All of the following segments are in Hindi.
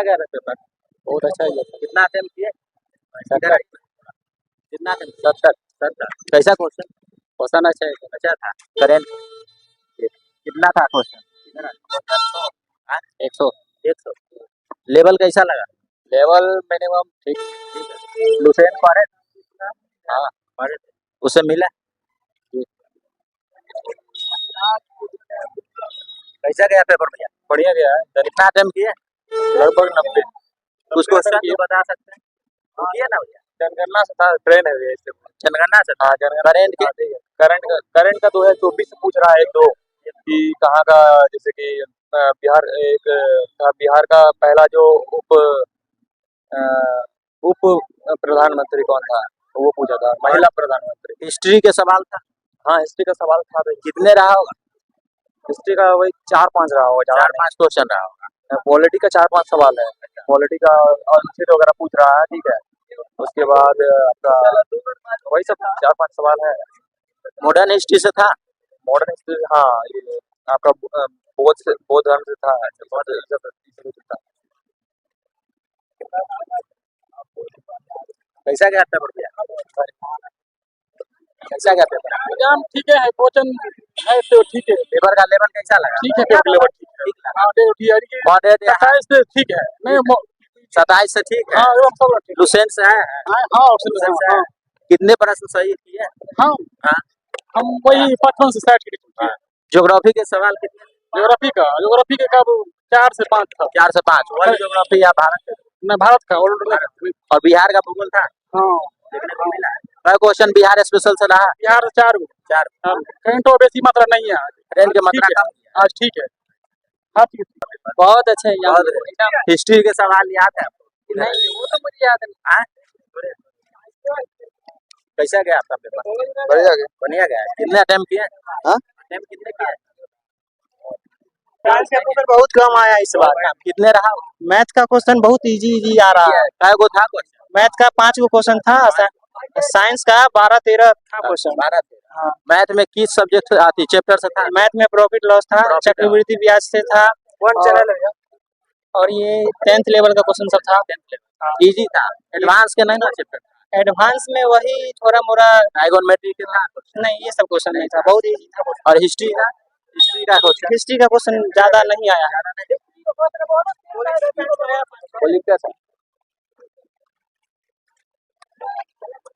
गया था पेपर? बहुत अच्छा ही है। कितना अटेम्प्ट किए? 70। कितना अटेम्प्ट? 70। कैसा क्वेश्चन? क्वेश्चन अच्छा था। करेंट कितना था क्वेश्चन? 100। 100 लेवल कैसा लगा? लेवल मिनिमम ठीक है। लुसेंट पढ़े? हाँ पढ़े थे। उससे मिला? कैसा गया पेपर भैया? बढ़िया गया है। कितना अटेम्प्ट किए? लगभग 90। कुछ क्वेश्चन ये बता सकते हैं? किया ना भैया? जनगणना से था, ट्रेन है भैया इससे। जनगणना से था। करंट के करंट का 2024 से पूछ रहा है। एक दो कि कहाँ का, जैसे कि बिहार एक था, बिहार का पहला जो अ, उप प्रधानमंत्री कौन था, वो पूछा था। महिला प्रधानमंत्री। हिस्ट्री के सवाल था? हाँ हिस्ट्री का सवाल था। कितने रहा होगा हिस्ट्री का? वही 4-5 रहा होगा। 4-5 क्वेश्चन रहा होगा। पॉलिटी का 4-5 सवाल है। पॉलिटी का आंसर वगैरह पूछ रहा है, ठीक है। उसके बाद आपका वही सब 4-5 सवाल है। मॉडर्न हिस्ट्री से था? मॉडर्न हिस्ट्री हाँ, ये आपका बौद्ध धर्म से था। कैसा गया पेपर भैया? कैसा गया पेपर? एग्जाम ठीक है, क्वेश्चन है तो ठीक है। पेपर का लेवल कैसा लगा? ठीक है, पेपर लेवल ठीक है। हाँ डेट 27 से ठीक है। नहीं 27 से ठीक है। हाँ एकदम सब ठीक है। लुसेंट से है? हाँ ऑप्शन लुसेंट से हाँ। है। कितने प्रश्न सही किए? हाँ हाँ हम वही 55 से 60 के लिए। ज्योग्राफी के सवाल कितने? ज्योग्राफी के कब 4 से 5 था। 4 से 5 वर्ल्ड ज्योग्राफी या भारत के? मैं भारत का और बिहार का भूगोल था? हाँ देखने को मिला। कई क्वेश्चन बिहार स्पेशल से रहा? बिहार 4 कहीं तो बेसी मात्रा नहीं है। ट्रेन की मात्रा कम? आज ठीक है। हाँ ठीक है, बहुत अच्छा है। हिस्ट्री के सवाल याद है आपको? नहीं वो तो मुझे याद नहीं। कैसा गया आपका पेपर? बढ़िया गया। बढ़िया गया। कितने अटेम्प्ट किए? हाँ? अटेम्प्ट कितने किए? साइंस का पेपर बहुत कम आया इस बार। कितने रहा? मैथ का क्वेश्चन बहुत इजी आ रहा है। कै गो था क्वेश्चन? मैथ का 5 गो क्वेश्चन था। साइंस का 12-13 था क्वेश्चन। 12-13। हाँ। मैथ में किस सब्जेक्ट आती चैप्टर से था? मैथ में प्रॉफिट लॉस था, चक्रवृद्धि ब्याज से था। और ये 10th लेवल का क्वेश्चन सब था। इजी था। एडवांस के नहीं ना चैप्टर? एडवांस में वही थोड़ा मोड़ा ट्राइगोनोमेट्री के था? नहीं, ये सब क्वेश्चन नहीं था, बहुत इजी था। और हिस्ट्री का? हिस्ट्री का क्वेश्चन? हिस्ट्री का क्वेश्चन ज्यादा नहीं आया है।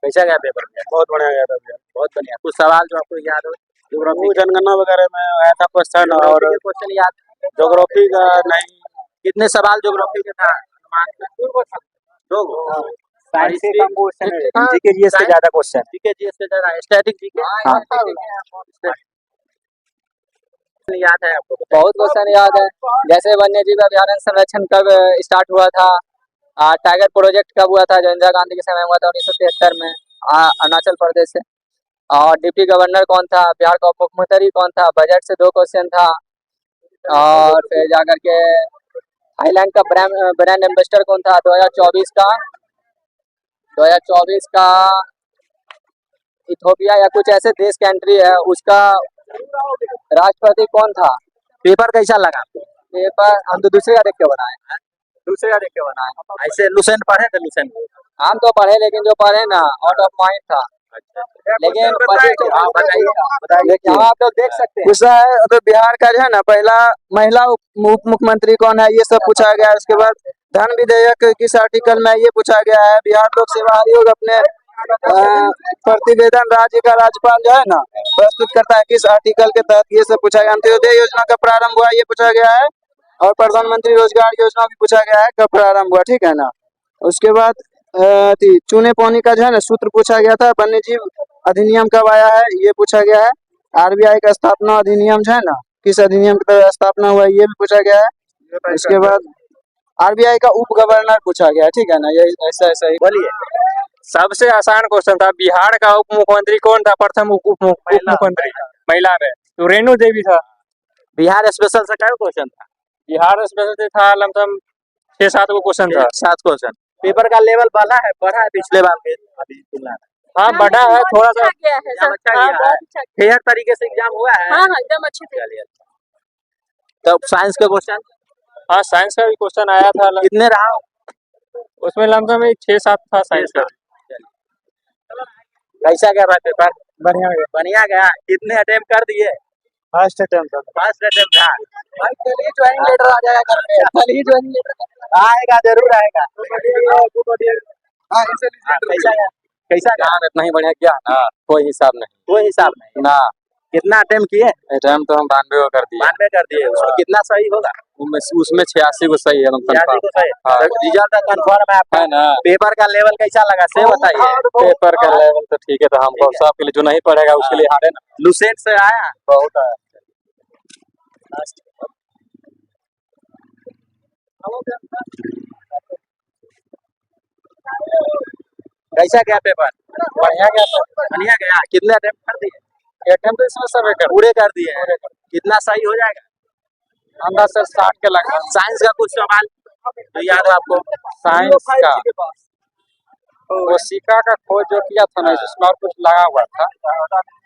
कैसा गया पेपर? बहुत बढ़िया गया था भैया। बहुत बढ़िया। कुछ सवाल जो आपको याद हो? ज्योग्राफी जनगणना वगैरह में आया था क्वेश्चन। और क्वेश्चन याद? ज्योग्राफी का नहीं। कितने सवाल ज्योग्राफी के था? 2 गो। साइंस से कम क्वेश्चन है, जीके जीएस से ज्यादा क्वेश्चन। जीके जीएस से ज्यादा स्टैटिक जीके याद है आपको? बहुत क्वेश्चन याद है, जैसे वन्य जीव अभयारण्य संरक्षण कब स्टार्ट हुआ था, टाइगर प्रोजेक्ट कब हुआ था, जो इंदिरा गांधी के समय हुआ था 1973 में अरुणाचल प्रदेश से। और डिप्टी गवर्नर कौन था, बिहार का उप मुख्यमंत्री कौन था, बजट से 2 क्वेश्चन था। और फिर जाकर के थाईलैंड का ब्रांड एम्बेसडर कौन था 2024 का इथोपिया या कुछ ऐसे देश का एंट्री है, उसका राष्ट्रपति कौन था। पेपर कैसा लगा? पेपर हम तो दूसरे का देख के बनाए। ऐसे लुसेंट पढ़े थे? लुसेंट हम तो पढ़े, लेकिन जो पढ़े ना आउट ऑफ माइंड था। लेकिन यहाँ आप लोग देख सकते हैं। गुस्सा है तो बिहार का जो है ना, पहला महिला उप मुख्यमंत्री कौन है, ये सब पूछा गया है। उसके बाद धन विधेयक किस आर्टिकल में, ये पूछा गया है। बिहार लोक सेवा आयोग अपने प्रतिवेदन राज्य का राज्यपाल जो है ना प्रस्तुत करता है, किस आर्टिकल के तहत, ये सब पूछा गया। अंत्योदय योजना का प्रारंभ हुआ, ये पूछा गया है। और प्रधानमंत्री रोजगार योजना भी पूछा गया है, कब प्रारंभ हुआ, ठीक है ना। उसके बाद चूने पानी का जो है ना सूत्र पूछा गया था। वन्य जीव अधिनियम कब आया है, ये पूछा गया है। आरबीआई का स्थापना अधिनियम जो है ना, किस अधिनियम की तरह स्थापना हुआ है, ये भी पूछा गया है। उसके बाद आरबीआई का उप गवर्नर पूछा गया है, ठीक है ना। ये ऐसा ही बोलिए। सबसे आसान क्वेश्चन था, बिहार का उप मुख्यमंत्री कौन था, प्रथम उप मुख्यमंत्री महिला में, तो रेणु देवी था। बिहार स्पेशल से क्या क्वेश्चन था? बिहार स्पेशल से था लमसम 6-7 गो क्वेश्चन था। 7 क्वेश्चन। पेपर का लेवल बढ़ा है पिछले बार के अभी तुलना में? हाँ बढ़ा है थोड़ा सा। फेयर तरीके से एग्जाम हुआ है? हाँ एकदम अच्छे से। तो साइंस के क्वेश्चन? हाँ साइंस का भी क्वेश्चन आया था। कितने रहा उसमें? लमसम 6-7 था साइंस का। कैसा गया भाई पेपर? बढ़िया गया। बढ़िया गया। कितने अटेम्प्ट कर दिए? फर्स्ट अटेम्प्ट था। फर्स्ट अटेम्प्ट था। भाई कल ही ज्वाइनिंग लेटर आ जाएगा घर में। कल ही ज्वाइनिंग लेटर आएगा, जरूर आएगा। हाँ इसे कैसा गया? कैसा गया? इतना ही बढ़िया किया ना, कोई हिसाब नहीं कोई हिसाब नहीं ना। कितना अटेम्प्ट किए? अटेम्प्ट तो हम 92 कर दिए। 92 कर दिए। उसमें कितना सही होगा? उसमें 86 को सही है। 86 को सही। हाँ। रिजल्ट कंफर्म है आपका? है ना। पेपर का लेवल कैसा लगा से बताइए। पेपर का लेवल तो ठीक है, तो हमको सबके लिए जो नहीं पढ़ेगा उसके लिए हार्ड है ना। लुसेंट से आया? बहुत है। कैसा गया पेपर? बढ़िया गया था। बढ़िया गया। कितने अटेम्प्ट कर दिए? अटेम्प्ट इसमें सब पूरे कर दिए। कितना सही हो जाएगा? अंदाज से 60 के लगभग। साइंस का कुछ सवाल तो याद हो आपको? साइंस का कोशिका का खोज जो किया था ना, इसमें और कुछ लगा हुआ था।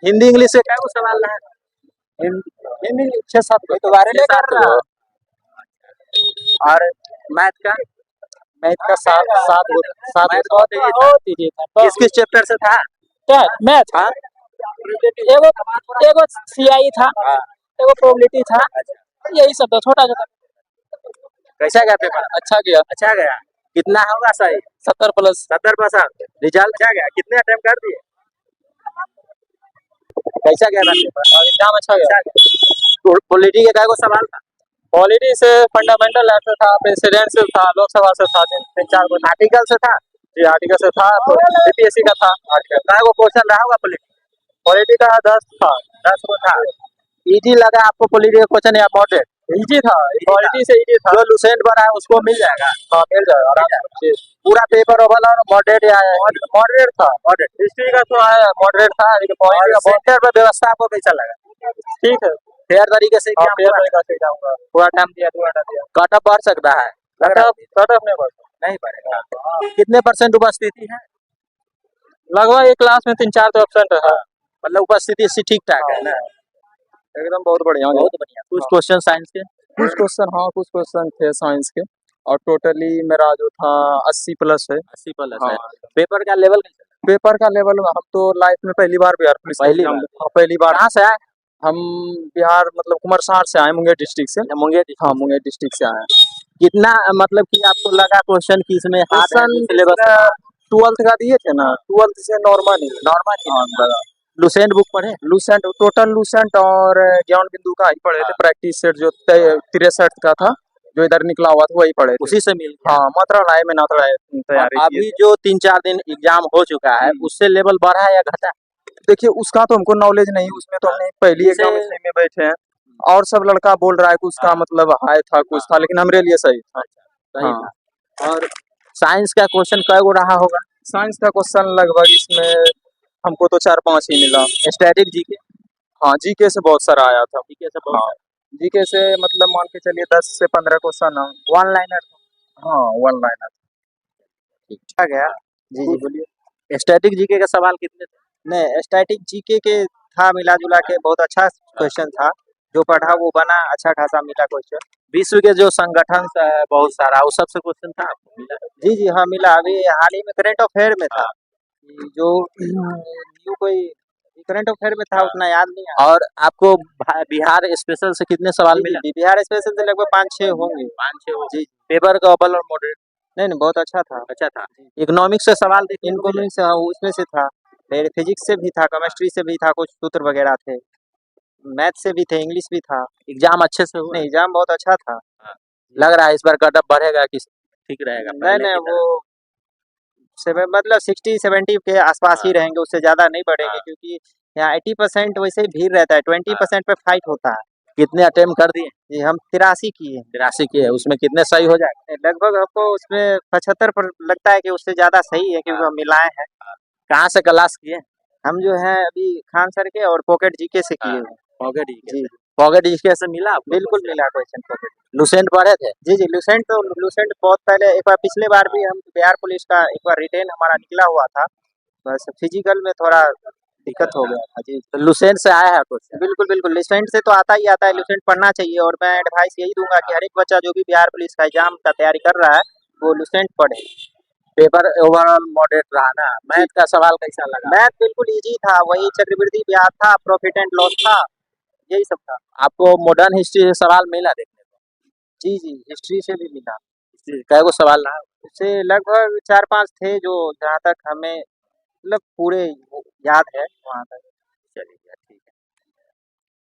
हिंदी इंग्लिश से क्या सवाल है? हिंदी 6-7 तो बारे कर रहा। और मैथ का? मैथ का 7 मैथ बहुत इजी था। किस किस चैप्टर से था? क्या मैथ? हाँ? एगो सीआई था, हाँ। एगो प्रोबेबिलिटी था, यही सब था छोटा छोटा। कैसा गया पेपर? अच्छा गया। अच्छा गया। कितना होगा सही? 70+। 70%। रिजल्ट क्या गया? कितने अटेम्प्ट कर दिए? कैसा गया पेपर? एग्जाम अच्छा गया। पॉलिटी के क्या सवाल था? पॉलिटी से फंडामेंटल ऐसे था, प्रेसिडेंट से था, लोकसभा से था, 3-4 को। आर्टिकल से था? जी आर्टिकल से था, तो बीपीएससी का था आर्टिकल। क्या वो क्वेश्चन रहा होगा पॉलिटी? पॉलिटी का 10 था। 10 को था। इजी लगा आपको पॉलिटी का क्वेश्चन या मॉडरेट? इजी था, पॉलिटी से इजी था। जो लुसेंट बना है उसको मिल जाएगा? हाँ मिल जाएगा आराम से। पूरा पेपर ओवल और मॉडरेट या मॉडरेट था। मॉडरेट? हिस्ट्री का तो आया मॉडरेट था, लेकिन पॉलिटी का बहुत सेंटर पर व्यवस्था आपको कैसा लगा? ठीक है। फेयर तरीके से हाँ, एग्जाम फेयर हुआ? तरीका से एग्जाम हुआ। पूरा टाइम दिया, 2 घंटा दिया। कट ऑफ बढ़ सकता है? कट ऑफ नहीं बढ़ता। नहीं बढ़ेगा। कितने % उपस्थिति है? लगभग एक क्लास में 3-4% है। मतलब उपस्थिति से ठीक ठाक है ना? एकदम बहुत बढ़िया। बहुत बढ़िया। कुछ क्वेश्चन साइंस के? कुछ क्वेश्चन थे साइंस के, और टोटली मेरा जो था 80+ है। 80+ हाँ। है। पेपर का लेवल कैसा? पेपर का लेवल हम तो लाइफ में पहली बार बिहार पुलिस पहली बार। कहाँ से आए? हम बिहार मतलब कुमारसहार से आए, मुंगेर डिस्ट्रिक्ट से। हाँ मुंगेर डिस्ट्रिक्ट से आए। कितना मतलब कि आपको लगा क्वेश्चन की इसमें हार्ड है सिलेबस? 12th का दिए थे ना, 12th से नॉर्मल ही। लुसेंट बुक पढ़े? लुसेंट टोटल लुसेंट और ज्ञान बिंदु का ही पढ़े थे। प्रैक्टिस सेट जो 63 का था, जो इधर निकला हुआ था वही पढ़े थे। उसी से मिल गया। हाँ मात्रा लाए में ना तैयारी। अभी जो 3-4 दिन एग्जाम हो चुका है उससे लेवल बढ़ा या घटा? देखिए उसका तो हमको नॉलेज नहीं, उसमें तो हमने पहली एग्जाम में बैठे हैं, और सब लड़का बोल रहा है कि उसका मतलब हाई था कुछ था, लेकिन हमारे लिए सही था। सही था। और साइंस का क्वेश्चन कै गो रहा होगा? साइंस का क्वेश्चन लगभग इसमें हमको तो 4-5 ही मिला। Static GK? हाँ जीके से बहुत सारा आया था। जीके से बहुत सारा। जीके से मतलब मान के चलिए 10 से 15 क्वेश्चन। One liner? हाँ 1 लाइनर। ठीक आ गया। जी बोलिए। स्टैटिक जीके का सवाल कितने थे? नहीं स्टैटिक जीके के था, मिला जुला के बहुत अच्छा क्वेश्चन था। जो पढ़ा वो बना, अच्छा खासा मिला क्वेश्चन। विश्व के जो संगठन है बहुत सारा, वो सबसे क्वेश्चन था आपको मिला? जी हाँ मिला। अभी हाल ही में करंट अफेयर में था कि जो न्यू कोई करंट अफेयर में था, उतना याद नहीं है। और आपको बिहार स्पेशल से कितने सवाल मिले? बिहार स्पेशल से लगभग 5-6 होंगे। 5-6 जी। पेपर का ओवल और मॉडरेट? नहीं बहुत अच्छा था। अच्छा था। इकोनॉमिक्स से सवाल देखिए। इकोनॉमिक्स उसमें से था, फिर फिजिक्स से भी था, केमिस्ट्री से भी था, कुछ सूत्र वगैरह थे, मैथ से भी थे, इंग्लिश भी था। एग्जाम अच्छे से हुआ? नहीं एग्जाम बहुत अच्छा था। लग रहा है इस बार कट ऑफ बढ़ेगा कि ठीक रहेगा? नहीं वो मतलब 60-70 के आसपास ही रहेंगे, उससे ज्यादा नहीं बढ़ेंगे, क्योंकि यहाँ 80% वैसे ही भीड़ रहता है, 20% पे फाइट होता है। कितने अटेम्प्ट कर दिए? जी हम 83 किए। 83 किए। उसमें कितने सही हो जाएगा? लगभग आपको उसमें 75 पर लगता है कि उससे ज्यादा सही है, क्योंकि हम मिलाए हैं। कहाँ से क्लास किए? हम जो है अभी खान सर के और पॉकेट जीके से किए हैं। Pocket GK? पॉकेट जीके से मिला? बिल्कुल मिला क्वेश्चन पॉकेट। लुसेंट पढ़े थे? जी लुसेंट बहुत पहले, एक बार पिछले बार भी हम बिहार पुलिस का एक बार रिटेन हमारा निकला हुआ था, बस फिजिकल में थोड़ा दिक्कत हो गया था जी। तो लुसेंट से आया है क्वेश्चन। बिल्कुल बिल्कुल लुसेंट से तो आता ही आता है, लुसेंट पढ़ना चाहिए। और मैं एडवाइस यही दूंगा कि हर एक बच्चा जो भी बिहार पुलिस का एग्जाम का तैयारी कर रहा है वो लुसेंट पढ़े। पेपर ओवरऑल मॉडरेट रहा ना। मैथ का सवाल कैसा लगा? मैथ बिल्कुल इजी था, वही चक्रवृद्धि ब्याज था, प्रॉफिट एंड लॉस था, यही सब था। आपको मॉडर्न हिस्ट्री से सवाल मिला देखने को? जी जी, हिस्ट्री से भी मिला। कै गो सवाल रहा? उससे लगभग 4-5 थे जो जहाँ तक हमें मतलब पूरे याद है वहाँ तक। चलिए ठीक है।